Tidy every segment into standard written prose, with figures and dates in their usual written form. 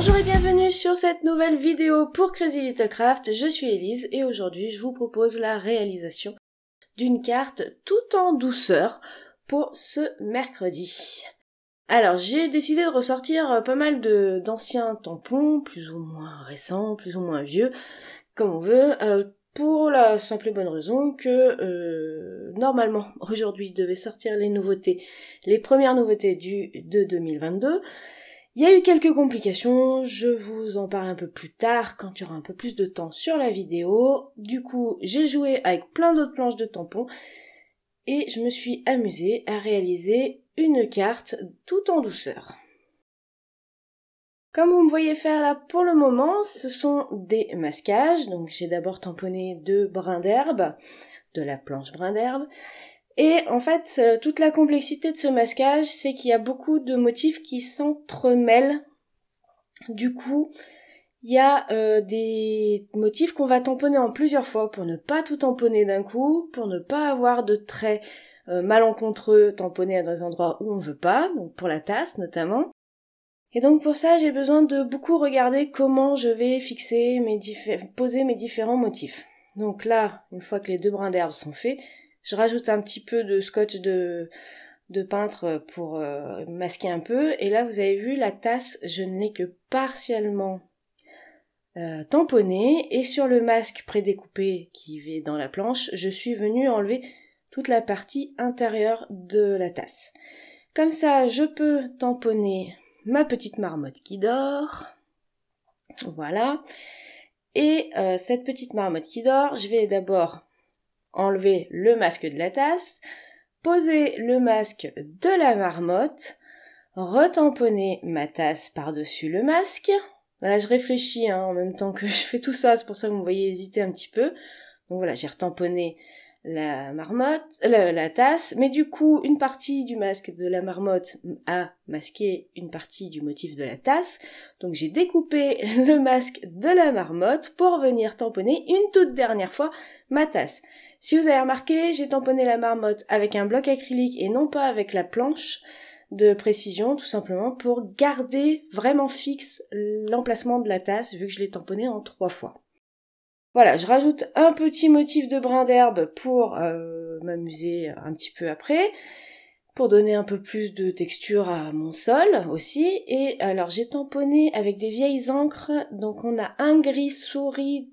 Bonjour et bienvenue sur cette nouvelle vidéo pour Crazy Little Craft. Je suis Elise et aujourd'hui je vous propose la réalisation d'une carte tout en douceur pour ce mercredi. Alors j'ai décidé de ressortir pas mal d'anciens tampons, plus ou moins récents, plus ou moins vieux, comme on veut, pour la simple et bonne raison que normalement aujourd'hui devait sortir les premières nouveautés de 2022. Il y a eu quelques complications, je vous en parle un peu plus tard quand il y aura un peu plus de temps sur la vidéo. Du coup, j'ai joué avec plein d'autres planches de tampons et je me suis amusée à réaliser une carte tout en douceur. Comme vous me voyez faire là pour le moment, ce sont des masquages. Donc j'ai d'abord tamponné 2 brins d'herbe, de la planche brin d'herbe. Et en fait, toute la complexité de ce masquage, c'est qu'il y a beaucoup de motifs qui s'entremêlent. Du coup, il y a des motifs qu'on va tamponner en plusieurs fois pour ne pas tout tamponner d'un coup, pour ne pas avoir de traits malencontreux tamponnés dans des endroits où on veut pas, donc pour la tasse notamment. Et donc pour ça, j'ai besoin de beaucoup regarder comment je vais fixer poser mes différents motifs. Donc là, une fois que les 2 brins d'herbe sont faits, je rajoute un petit peu de scotch de peintre pour masquer un peu. Et là, vous avez vu, la tasse, je ne l'ai que partiellement tamponnée. Et sur le masque prédécoupé qui est dans la planche, je suis venue enlever toute la partie intérieure de la tasse. Comme ça, je peux tamponner ma petite marmotte qui dort. Voilà. Et cette petite marmotte qui dort, je vais d'abord enlever le masque de la tasse, poser le masque de la marmotte, retamponner ma tasse par-dessus le masque. Voilà, je réfléchis en même temps que je fais tout ça, c'est pour ça que vous me voyez hésiter un petit peu. Donc voilà, j'ai retamponné la tasse, mais du coup, une partie du masque de la marmotte a masqué une partie du motif de la tasse. Donc j'ai découpé le masque de la marmotte pour venir tamponner une toute dernière fois ma tasse. Si vous avez remarqué, j'ai tamponné la marmotte avec un bloc acrylique et non pas avec la planche de précision, tout simplement pour garder vraiment fixe l'emplacement de la tasse, vu que je l'ai tamponné en 3 fois. Voilà, je rajoute un petit motif de brin d'herbe pour m'amuser un petit peu après, pour donner un peu plus de texture à mon sol aussi. Et alors j'ai tamponné avec des vieilles encres, donc on a un gris souris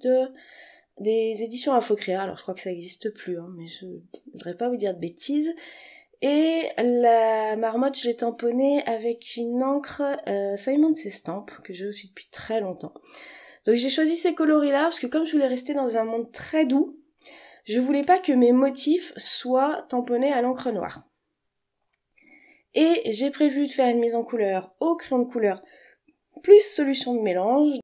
des éditions Infocréa, alors je crois que ça n'existe plus, mais je ne voudrais pas vous dire de bêtises. Et la marmotte, je l'ai tamponnée avec une encre Simon de Sestampe, que j'ai aussi depuis très longtemps. Donc j'ai choisi ces coloris-là parce que comme je voulais rester dans un monde très doux, je voulais pas que mes motifs soient tamponnés à l'encre noire. Et j'ai prévu de faire une mise en couleur au crayon de couleur plus solution de mélange.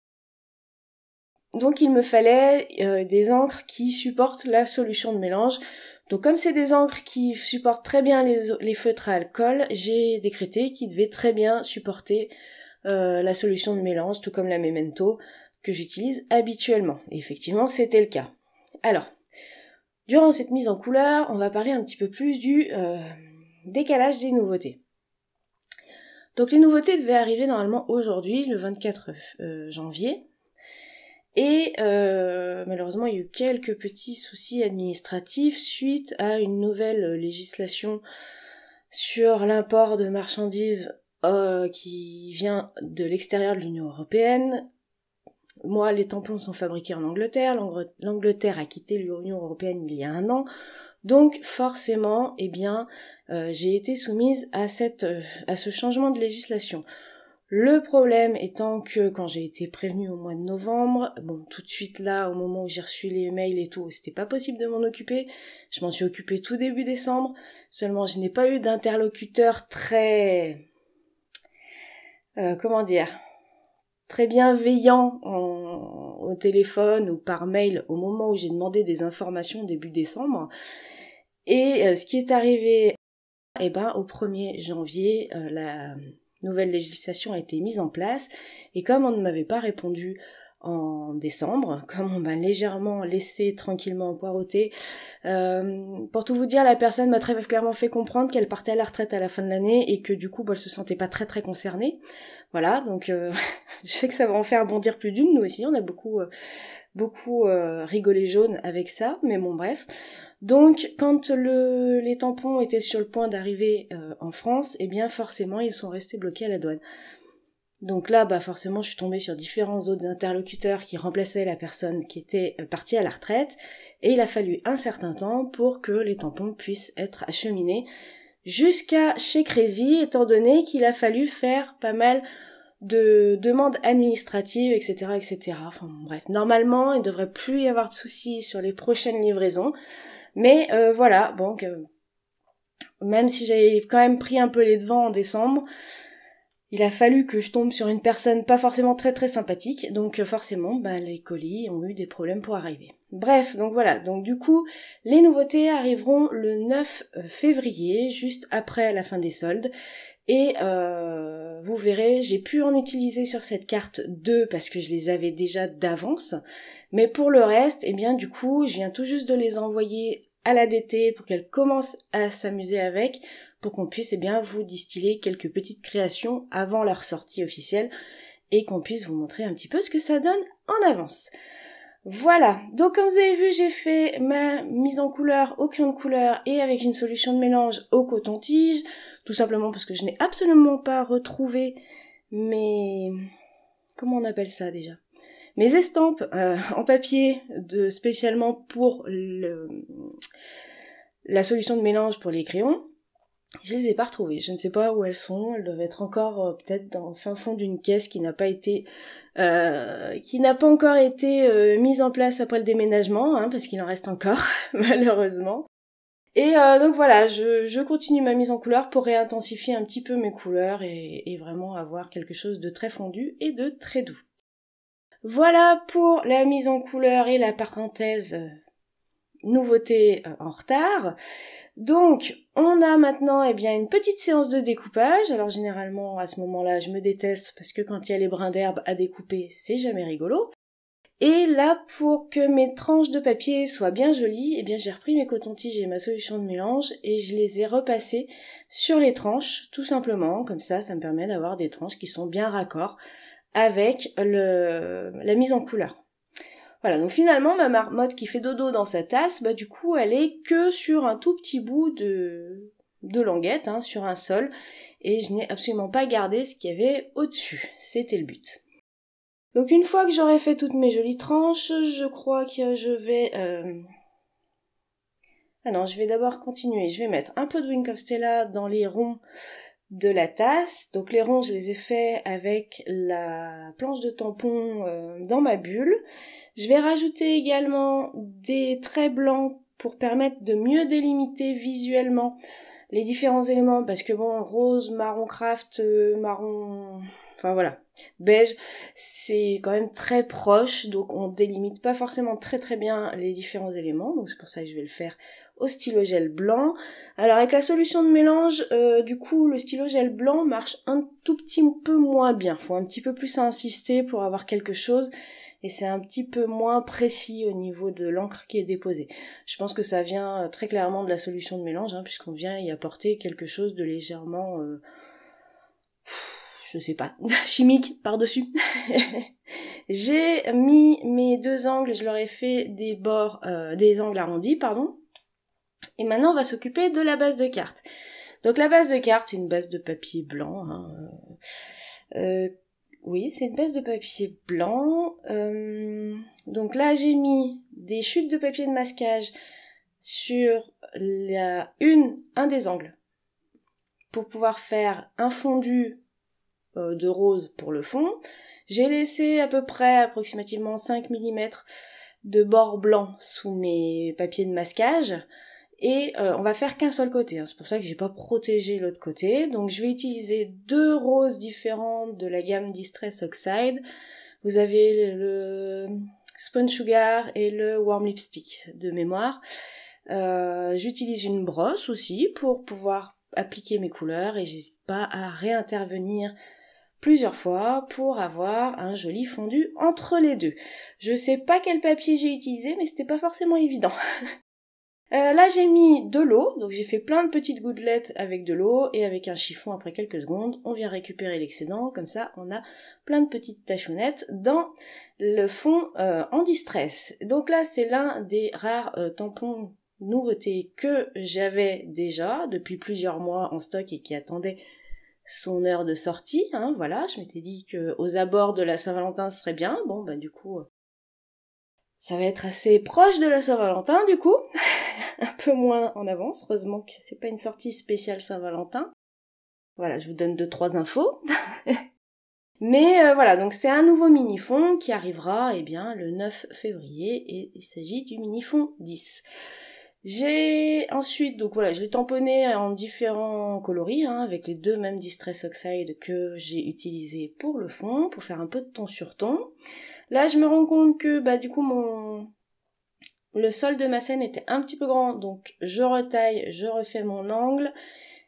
Donc il me fallait des encres qui supportent la solution de mélange. Donc comme c'est des encres qui supportent très bien les feutres à alcool, j'ai décrété qu'ils devaient très bien supporter la solution de mélange, tout comme la Memento que j'utilise habituellement. Et effectivement, c'était le cas. Alors, durant cette mise en couleur, on va parler un petit peu plus du décalage des nouveautés. Donc les nouveautés devaient arriver normalement aujourd'hui, le 24 janvier. Et malheureusement, il y a eu quelques petits soucis administratifs suite à une nouvelle législation sur l'import de marchandises qui vient de l'extérieur de l'Union européenne. Moi, les tampons sont fabriqués en Angleterre. L'Angleterre a quitté l'Union européenne il y a 1 an. Donc, forcément, j'ai été soumise à ce changement de législation. Le problème étant que quand j'ai été prévenue au mois de novembre, tout de suite là, au moment où j'ai reçu les mails et tout, c'était pas possible de m'en occuper. Je m'en suis occupée tout début décembre. Seulement, je n'ai pas eu d'interlocuteur très... très bienveillant au téléphone ou par mail au moment où j'ai demandé des informations début décembre. Et ce qui est arrivé, au 1er janvier, la nouvelle législation a été mise en place. Et comme on ne m'avait pas répondu en décembre, comme on m'a légèrement laissé tranquillement poireauter. Pour tout vous dire, la personne m'a très clairement fait comprendre qu'elle partait à la retraite à la fin de l'année et que du coup, elle se sentait pas très très concernée. Voilà, donc je sais que ça va en faire bondir plus d'une, nous aussi, on a beaucoup rigolé jaune avec ça, mais bon bref. Donc quand les tampons étaient sur le point d'arriver en France, eh bien forcément ils sont restés bloqués à la douane. Donc là, forcément, je suis tombée sur différents autres interlocuteurs qui remplaçaient la personne qui était partie à la retraite, et il a fallu un certain temps pour que les tampons puissent être acheminés jusqu'à chez Crazy, étant donné qu'il a fallu faire pas mal de demandes administratives, etc., etc. Enfin bref, normalement, il ne devrait plus y avoir de soucis sur les prochaines livraisons, mais voilà, bon, même si j'avais quand même pris un peu les devants en décembre, il a fallu que je tombe sur une personne pas forcément très très sympathique, donc forcément, les colis ont eu des problèmes pour arriver. Bref, donc voilà, donc du coup, les nouveautés arriveront le 9 février, juste après la fin des soldes, et vous verrez, j'ai pu en utiliser sur cette carte 2 parce que je les avais déjà d'avance, mais pour le reste, eh bien du coup, je viens tout juste de les envoyer à la DT pour qu'elle commence à s'amuser avec, pour qu'on puisse vous distiller quelques petites créations avant leur sortie officielle et qu'on puisse vous montrer un petit peu ce que ça donne en avance. Voilà, donc comme vous avez vu, j'ai fait ma mise en couleur au crayon de couleur et avec une solution de mélange au coton-tige, tout simplement parce que je n'ai absolument pas retrouvé mes... comment on appelle ça déjà ? Mes estampes en papier spécialement pour la solution de mélange pour les crayons. Je les ai pas retrouvées, je ne sais pas où elles sont, elles doivent être encore peut-être dans le fin fond d'une caisse qui n'a pas encore été mise en place après le déménagement, parce qu'il en reste encore, malheureusement. Et donc voilà, je continue ma mise en couleur pour réintensifier un petit peu mes couleurs et vraiment avoir quelque chose de très fondu et de très doux. Voilà pour la mise en couleur et la parenthèse nouveauté en retard. Donc, on a maintenant une petite séance de découpage. Alors généralement, à ce moment-là, je me déteste parce que quand il y a les brins d'herbe à découper, c'est jamais rigolo. Et là, pour que mes tranches de papier soient bien jolies, j'ai repris mes cotons-tiges et ma solution de mélange et je les ai repassées sur les tranches, tout simplement. Comme ça me permet d'avoir des tranches qui sont bien raccords avec la mise en couleur. Voilà, donc finalement, ma marmotte qui fait dodo dans sa tasse, du coup, elle est que sur un tout petit bout de languette, sur un sol, et je n'ai absolument pas gardé ce qu'il y avait au-dessus. C'était le but. Donc une fois que j'aurai fait toutes mes jolies tranches, je crois que je vais... je vais d'abord continuer. Je vais mettre un peu de Wink of Stella dans les ronds de la tasse. Donc les ronds, je les ai faits avec la planche de tampon dans ma bulle. Je vais rajouter également des traits blancs pour permettre de mieux délimiter visuellement les différents éléments, parce que rose, marron craft, marron... enfin voilà, beige, c'est quand même très proche, donc on délimite pas forcément très très bien les différents éléments, donc c'est pour ça que je vais le faire au stylo gel blanc. Alors avec la solution de mélange, du coup le stylo gel blanc marche un tout petit peu moins bien, faut un petit peu plus insister pour avoir quelque chose, et c'est un petit peu moins précis au niveau de l'encre qui est déposée. Je pense que ça vient très clairement de la solution de mélange, puisqu'on vient y apporter quelque chose de légèrement, je sais pas, chimique par-dessus. J'ai mis mes deux angles, je leur ai fait des bords, des angles arrondis, pardon. Et maintenant on va s'occuper de la base de carte. Donc la base de carte, c'est une base de papier blanc, oui, c'est une base de papier blanc. Donc là, j'ai mis des chutes de papier de masquage sur un des angles pour pouvoir faire un fondu de rose pour le fond. J'ai laissé à peu près approximativement 5 mm de bord blanc sous mes papiers de masquage. Et on va faire qu'un seul côté, c'est pour ça que j'ai pas protégé l'autre côté. Donc je vais utiliser deux roses différentes de la gamme Distress Oxide. Vous avez le Spun Sugar et le Warm Lipstick de mémoire. J'utilise une brosse aussi pour pouvoir appliquer mes couleurs et j'hésite pas à réintervenir plusieurs fois pour avoir un joli fondu entre les deux. Je sais pas quel papier j'ai utilisé, mais c'était pas forcément évident. Là j'ai mis de l'eau, donc j'ai fait plein de petites gouttelettes avec de l'eau et avec un chiffon après quelques secondes, on vient récupérer l'excédent, comme ça on a plein de petites tachonnettes dans le fond en distress. Donc là c'est l'un des rares tampons nouveautés que j'avais déjà depuis plusieurs mois en stock et qui attendait son heure de sortie, hein, voilà, je m'étais dit que aux abords de la Saint-Valentin ce serait bien, bon bah du coup ça va être assez proche de la Saint-Valentin du coup, un peu moins en avance, heureusement que c'est pas une sortie spéciale Saint-Valentin. Voilà, je vous donne 2-3 infos. Mais voilà, donc c'est un nouveau mini-fond qui arrivera le 9 février et il s'agit du mini-fond 10. J'ai ensuite, donc voilà, je l'ai tamponné en différents coloris, hein, avec les deux mêmes Distress Oxide que j'ai utilisés pour le fond, pour faire un peu de ton sur ton. Là, je me rends compte que du coup le sol de ma scène était un petit peu grand, donc je retaille, je refais mon angle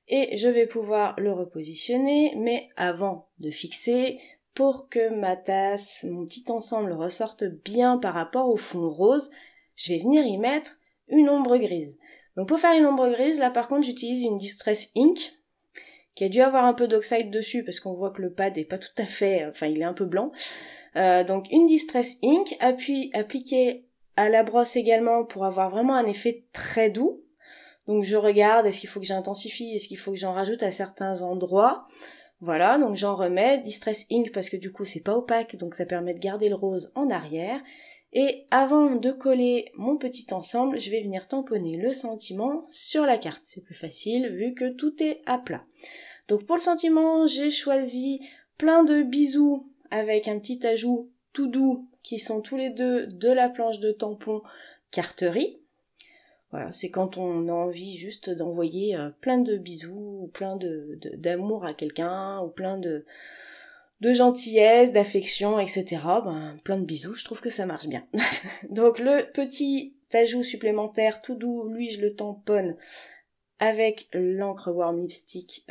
et je vais pouvoir le repositionner, mais avant de fixer, pour que ma tasse, mon petit ensemble ressorte bien par rapport au fond rose, je vais venir y mettre une ombre grise. Donc pour faire une ombre grise, là par contre j'utilise une Distress Ink, qui a dû avoir un peu d'oxyde dessus, parce qu'on voit que le pad est pas tout à fait, il est un peu blanc. Donc une Distress Ink, appliquée à la brosse également pour avoir vraiment un effet très doux. Donc je regarde, est-ce qu'il faut que j'intensifie, est-ce qu'il faut que j'en rajoute à certains endroits. Voilà, donc j'en remets, Distress Ink parce que du coup c'est pas opaque, donc ça permet de garder le rose en arrière. Et avant de coller mon petit ensemble, je vais venir tamponner le sentiment sur la carte. C'est plus facile vu que tout est à plat. Donc pour le sentiment, j'ai choisi plein de bisous avec un petit ajout tout doux qui sont tous les deux de la planche de tampon Carterie. Voilà, c'est quand on a envie juste d'envoyer plein de bisous, ou plein d'amour à quelqu'un, ou plein de gentillesse, d'affection, etc. Plein de bisous, je trouve que ça marche bien. Donc le petit ajout supplémentaire tout doux, lui je le tamponne avec l'encre Warm Lipstick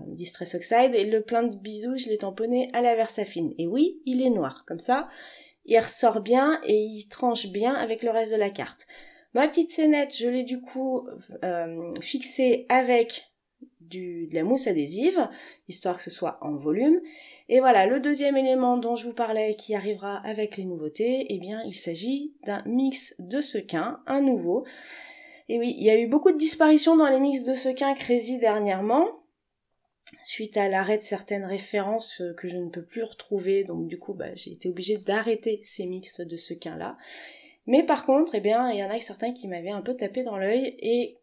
Distress Oxide, et le plein de bisous je l'ai tamponné à la Versafine. Et oui, il est noir, comme ça il ressort bien et il tranche bien avec le reste de la carte. Ma petite scénette, je l'ai du coup fixée avec de la mousse adhésive, histoire que ce soit en volume. Et voilà, le deuxième élément dont je vous parlais qui arrivera avec les nouveautés, il s'agit d'un mix de sequins, un nouveau. Et oui, il y a eu beaucoup de disparitions dans les mix de sequins Crazy dernièrement, suite à l'arrêt de certaines références que je ne peux plus retrouver, donc du coup j'ai été obligée d'arrêter ces mix de sequins-là. Mais par contre, il y en a certains qui m'avaient un peu tapé dans l'œil, et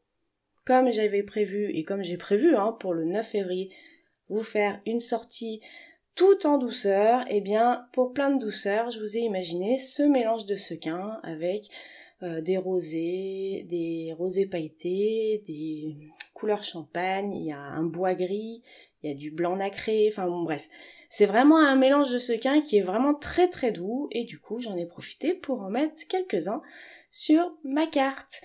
comme j'avais prévu, et comme j'ai prévu pour le 9 février, vous faire une sortie tout en douceur, pour plein de douceur, je vous ai imaginé ce mélange de sequins avec des rosés pailletés, des couleurs champagne, il y a un bois gris, il y a du blanc nacré, bref. C'est vraiment un mélange de sequins qui est vraiment très très doux, et du coup j'en ai profité pour en mettre quelques-uns sur ma carte.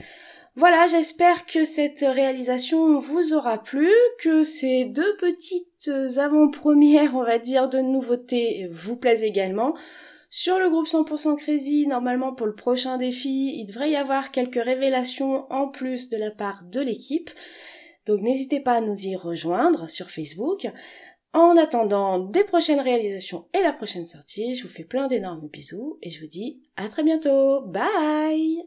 Voilà, j'espère que cette réalisation vous aura plu, que ces deux petites avant-premières, on va dire, de nouveautés vous plaisent également. Sur le groupe 100% Crazy, normalement pour le prochain défi, il devrait y avoir quelques révélations en plus de la part de l'équipe. Donc n'hésitez pas à nous y rejoindre sur Facebook. En attendant des prochaines réalisations et la prochaine sortie, je vous fais plein d'énormes bisous et je vous dis à très bientôt. Bye!